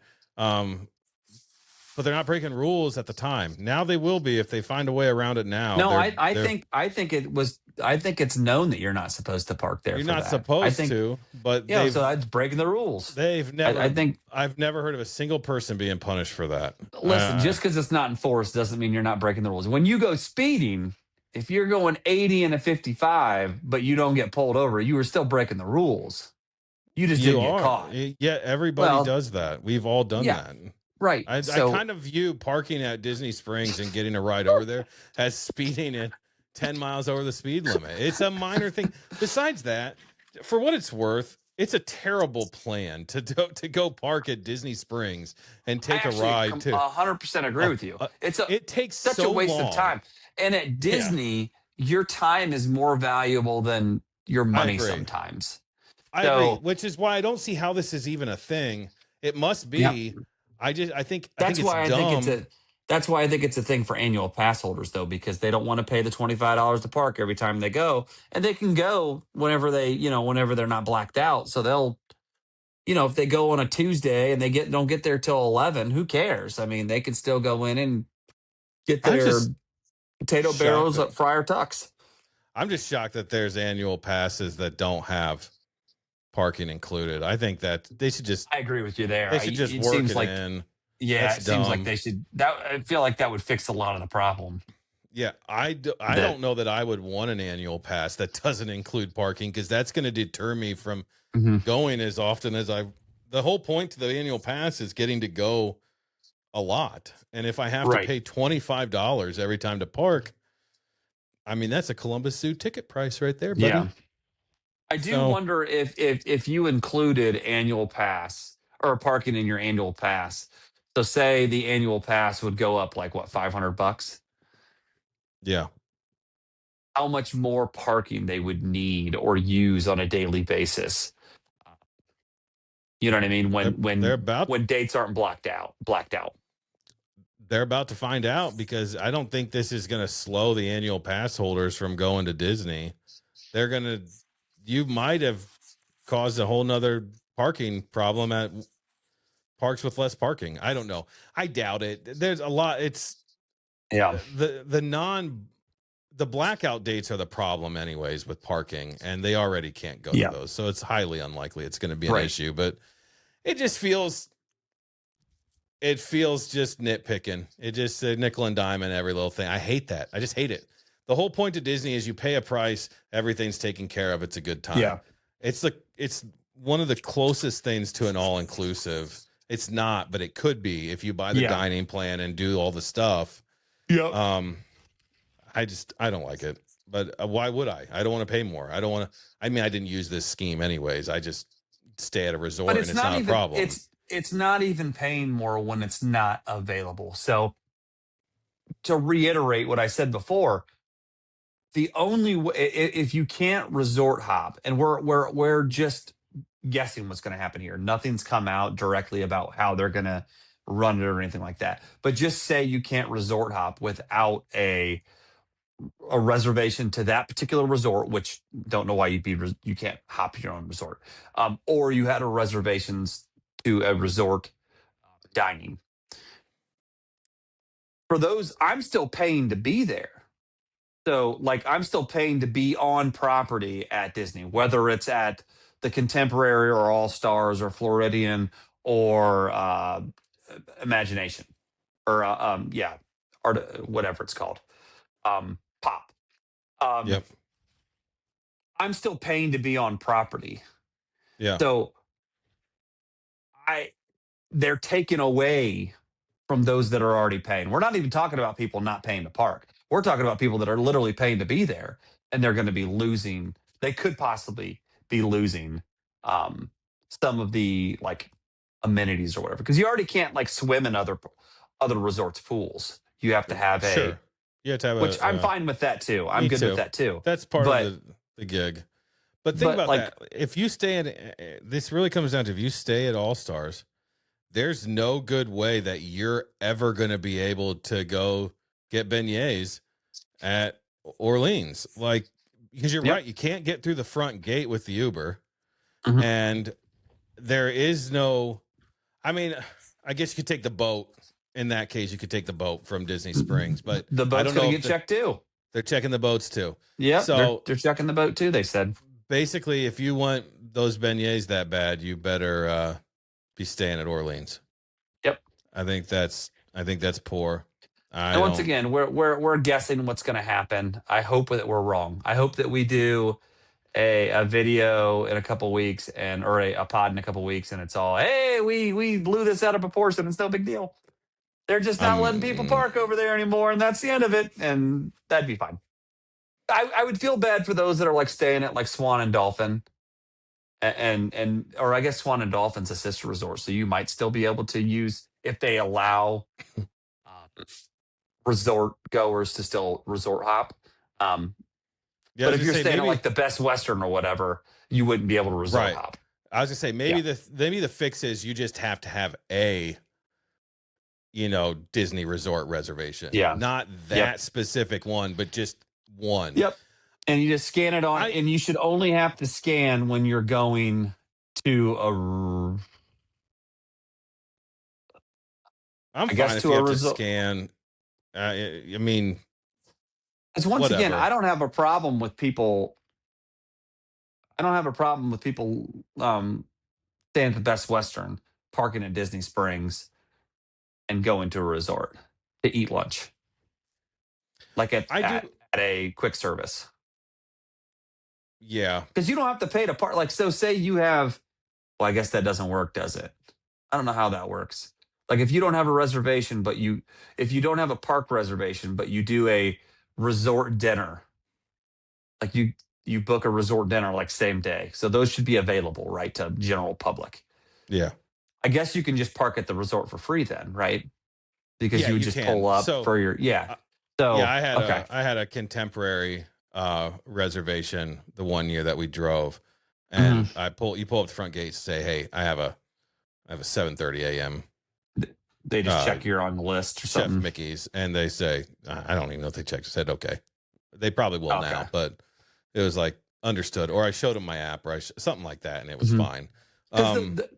But they're not breaking rules at the time. Now they will be if they find a way around it now. No, I think it's known that you're not supposed to park there. You're for not that. supposed I think, to, but yeah, so that's breaking the rules. they've never. I think. I've never heard of a single person being punished for that. Listen, just because it's not enforced doesn't mean you're not breaking the rules. When you go speeding, if you're going 80 and a 55, but you don't get pulled over, you are still breaking the rules. You just didn't get caught. Yeah, everybody Well, does that. We've all done yeah. that. Right. I So kind of view parking at Disney Springs and getting a ride over there as speeding at 10 miles over the speed limit. It's a minor thing. Besides that, for what it's worth, it's a terrible plan to go park at Disney Springs and take a ride to. 100% agree with you. It takes such so a waste long. of time. And at Disney, your time is more valuable than your money agree. sometimes. I agree, which is why I don't see how this is even a thing. It must be. Yep. I think That's it's why dumb. that's why I think it's a thing for annual pass holders, though, because they don't want to pay the $25 to park every time they go, and they can go whenever whenever they're not blacked out. So they'll, if they go on a Tuesday and they don't get there till 11, who cares? I mean, they can still go in and get I'm their just potato shocked barrels that- at Friar Tuck's. I'm just shocked that there's annual passes that don't have parking included. I think that they should just I agree with you there. they should just It work seems it like in. Yeah, That's it seems like dumb. they should. That I feel like that would fix a lot of the problem. Yeah, I That don't know that I would want an annual pass that doesn't include parking, because that's going to deter me from Mhm. going as often as I. The whole point to the annual pass is getting to go a lot, and if I have to Right. pay $25 every time to park, I mean that's a Columbus Zoo ticket price right there, Yeah. buddy. I do So wonder if you included annual pass or parking in your annual pass. So say the annual pass would go up like what, $500? yeah, How much more parking they would need or use on a daily basis. You know what I mean? they're When they're when about when dates aren't blacked out. they're about to find out, because I don't think this is going to slow the annual pass holders from going to Disney. They're going to, you might have caused a whole nother parking problem at parks with less parking. I don't know. I doubt it. There's a lot. It's Yeah. the non the blackout dates are the problem anyways with parking, and they already can't go to Yeah. those. So it's highly unlikely it's going to be an Right. issue, but it just feels it feels just nitpicking. It just nickel and dime and every little thing. I hate that. I just hate it. The whole point of Disney is you pay a price, everything's taken care of. It's a good time. Yeah. It's one of the closest things to an all inclusive. It's not, but it could be if you buy the Yeah. dining plan and do all the stuff. Yep. Um, I don't like it. But why would I? I don't want to pay more. I don't want to. I mean, I didn't use this scheme anyways. I just stay at a But resort, and it's it's not not a even problem. it's not even paying more when it's not available. So to reiterate what I said before, the only way, if you can't resort hop, and we're just guessing what's going to happen here. Nothing's come out directly about how they're going to run it or anything like that. But just say you can't resort hop without a reservation to that particular resort, which don't know why you can't hop your own resort, or you had a reservations to a resort dining. For those, I'm still paying to be there. So, like, I'm still paying to be on property at Disney, whether it's at the Contemporary or All Stars or Floridian or Imagination or yeah, art, whatever it's called, Pop. Um, Yep. I'm still paying to be on property. Yeah. So I they're taking away from those that are already paying. We're not even talking about people not paying to park. We're talking about people that are literally paying to be there, and they're going to be losing. They could possibly be losing um, some of the like amenities or whatever, because you already can't like swim in other resorts pools. You have to have a, Sure. You have to have which I'm a. fine with that too. I'm Me good with too. that too. That's part of But the gig. But think but about like that. If you stay at this really comes down to, if you stay at All Stars, there's no good way that you're ever going to be able to go get beignets at Orleans. Like, because you're yep. right, you can't get through the front gate with the Uber, Mhm. and there is no. I mean, I guess you could take the boat. In that case, you could take the boat from Disney Springs, but The I boat's don't going know to if get checked too. they're checking the boats too. Yep, they're So they're checking the boat too. They said. basically, if you want those beignets that bad, you better be staying at Orleans. Yep. I think that's poor. I And once don't. again, we're guessing what's going to happen. I hope that we're wrong. I hope that we do a video in a couple weeks and or a pod in a couple weeks, and it's all, hey, we blew this out of proportion. It's no big deal. They're just not letting people I'm park over there anymore, and that's the end of it. And that'd be fine. I would feel bad for those that are like staying at like Swan and Dolphin, and or I guess Swan and Dolphin's a sister resort, so you might still be able to use if they allow resort goers to still resort hop. Um, yeah. I but was if gonna you're say staying at maybe like the Best Western or whatever, you wouldn't be able to resort right. hop. I was gonna say Yeah, maybe the fix is you just have to have a Disney resort reservation, yeah, not yep, that specific one, but just one. yep. And you just scan it on, I and you should only have to scan when you're going to I'm I guess fine if to you a have to resort. scan. I mean, Because once again, whatever. I don't have a problem with people. I don't have a problem with people staying at the Best Western, parking at Disney Springs, and going to a resort to eat lunch. like I do. at a quick service, Yeah. because you don't have to pay to park. Like, so say you have, well, I guess that doesn't work, does it? I don't know how that works. Like, if you don't have a reservation, if you don't have a park reservation, but you do a resort dinner, like you book a resort dinner like same day. So those should be available, right, to general public. Yeah. I guess you can just park at the resort for free then, right? Because Yeah, you would you just pull can. up So, for your, yeah. uh, yeah, So, I had okay. a contemporary reservation the one year that we drove, and Hmm. you pull up the front gate, say, "Hey, I have a 7:30 a.m. They just uh check you're on the list or Chef something. Mickey's," and they say, I don't even know if they checked. I said, "Okay." They probably will Okay. now, but it was like understood, or I showed them my app, or something like that, and it was Because fine. the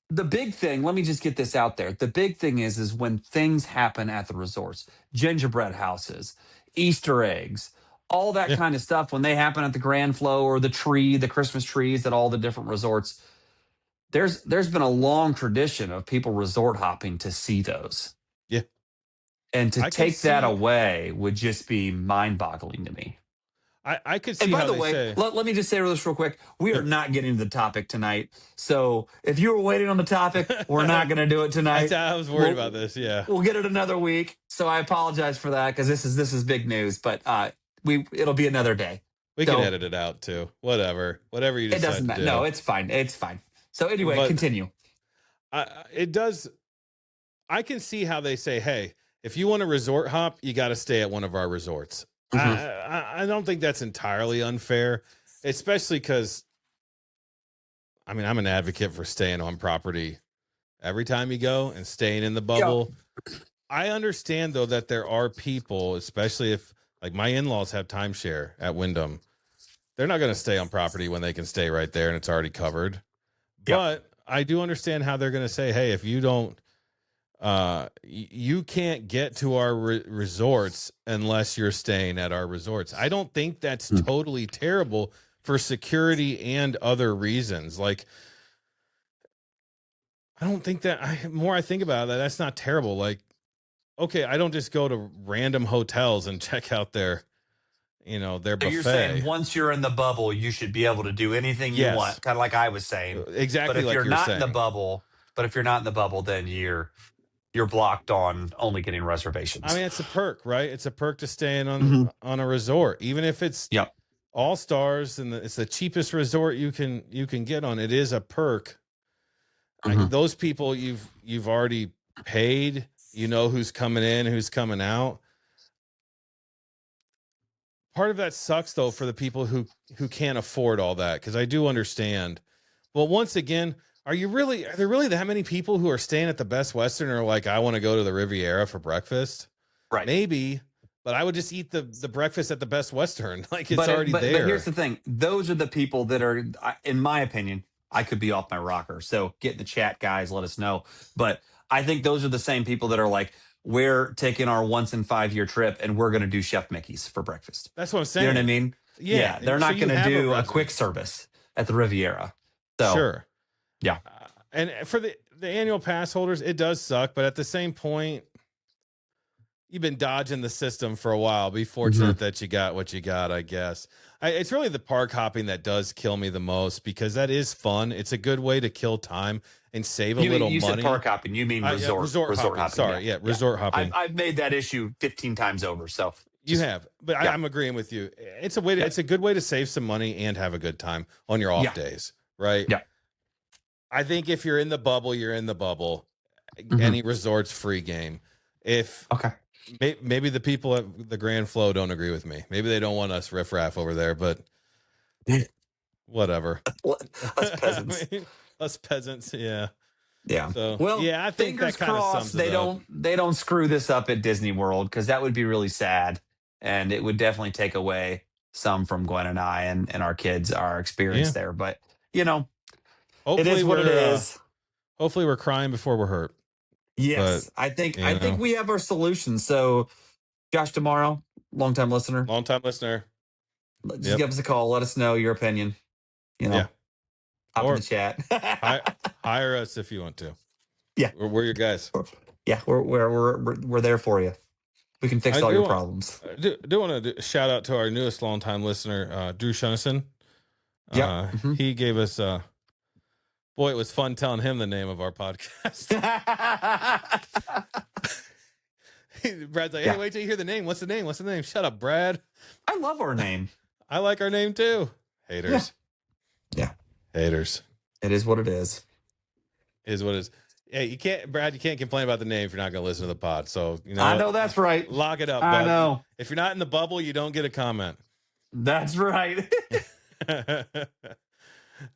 the big thing, let me just get this out there. The big thing is when things happen at the resorts, gingerbread houses, Easter eggs, all that Yeah, kind of stuff, when they happen at the Grand Flow or the Christmas trees at all the different resorts, there's been a long tradition of people resort hopping to see those. yeah, And to I can take that see. away would just be mind-boggling to me. I could And see by how the they way, say. let me just say this real quick. We are not getting to the topic tonight. So if you were waiting on the topic, we're not going to do it tonight. I was worried about this. Yeah, We'll get it another week. So I apologize for that because this is big news. But it'll be another day. we can So edit it out too. Whatever you it doesn't decide to matter. do. No, it's fine. It's fine. So anyway, But continue. it does. I can see how they say, "Hey, if you want to resort hop, you got to stay at one of our resorts." Hmm. I don't think that's entirely unfair, especially because I mean I'm an advocate for staying on property every time you go and staying in the Yeah. bubble. I understand though that there are people, especially if like my in-laws have timeshare at Wyndham, they're not going to stay on property when they can stay right there and it's already covered. Yep. But I do understand how they're going to say, "Hey, if you don't you can't get to our resorts unless you're staying at our resorts." I don't think that's Mm. totally terrible for security and other reasons. Like I don't think that more I think about that, that's not terrible. Like, okay, I don't just go to random hotels and check out their So you're saying buffet. once you're in the bubble, you should be able to do anything you Yes, want, kind of like I was saying. But exactly if like you're you're not in the saying. bubble, then you're blocked on only getting I reservations. mean, it's a perk, right? It's a perk to staying Hmm. on a resort, even if it's Yep. all stars and it's the cheapest resort you can get on. It is a perk. Hmm. Those people you've already paid. You know who's coming in, who's coming out. Part of that sucks though for the people who can't afford all that, because I do understand. Well, once again, are there really that many people who are staying at the Best Western or like, I want to go to the Riviera for breakfast? Right. Maybe, but I would just eat the breakfast at the Best Western. Like it's But already but here's there. the thing: those are the people that are, in my opinion, I could be off my rocker. So get in the chat, guys. Let us know. But I think those are the same people that are like, we're taking our once in 5 year trip and we're going to do Chef Mickey's for breakfast. That's what I'm You know what I saying. mean? Yeah. Yeah, they're So not you going to have a do a quick reservation. service at the Riviera. So Sure. yeah. And for the annual pass holders, it does suck, but at the same point, you've been dodging the system for a while. Be Hmm. fortunate that you got what you got, I guess. It's really the park hopping that does kill me the most, because that is fun. It's a good way to kill time and save a little You said money. park hopping. You mean Yeah, resort resort hopping. hopping? Yeah, Sorry, yeah, yeah. resort hopping. I've made that issue 15 times over. So You just have, but yeah, I'm agreeing with you. yeah, It's a good way to save some money and have a good time on your off yeah, days, right? yeah. I think if you're in the bubble, you're in the bubble. Hmm. Any resort's free game. If Okay. maybe the people at the Grand Flow don't agree with me. Maybe they don't want us riffraff over there, but whatever. Us I peasants. mean, us peasants, yeah. Yeah. So Well, yeah, I think fingers that kind of crossed sums it up. they don't screw this up at Disney World, because that would be really sad, and it would definitely take away some from Gwen and I and our kids, our experience Yeah. there. But you know, it Hopefully is what it we're is. hopefully we're crying before we're hurt. But Yes, you I think know, we have our solution. So Josh Tomorrow, longtime listener, long time listener. just Yep. give us a call. Let us know your opinion. You Yeah. know, hop in the Or chat. hi, hire us if you want to. Yeah, We're your guys. yeah, we're there for you. We can fix I all do your want, problems. do want to shout out to our newest longtime listener, Drew Shunnison. Yep. Mhm. He gave us boy, it was fun telling him the name of our podcast. Brad's like, hey, Yeah. wait till you hear the name. What's the name? What's the name? Shut up, Brad. I love our name. I like our name too. Haters. Yeah. Haters. It is what it is. Is what it is. Hey, you can't, Brad, you can't complain about the name if you're not going to listen to the pod. So, you know, I know that's right. lock it up, I bud. know. If you're not in the bubble, you don't get a comment. That's right. All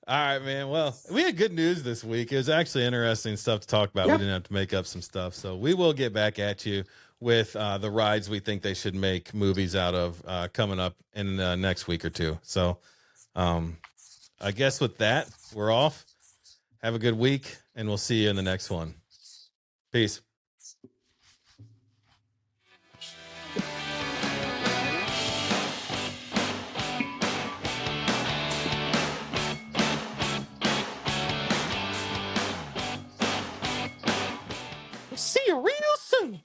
right, man. Well, we had good news this week. It was actually interesting stuff to talk about. Yep. We didn't have to make up some stuff. So we will get back at you with the rides we think they should make movies out of coming up in the next week or two. So I guess with that, we're off. Have a good week, and we'll see you in the next one. Peace. See you real soon.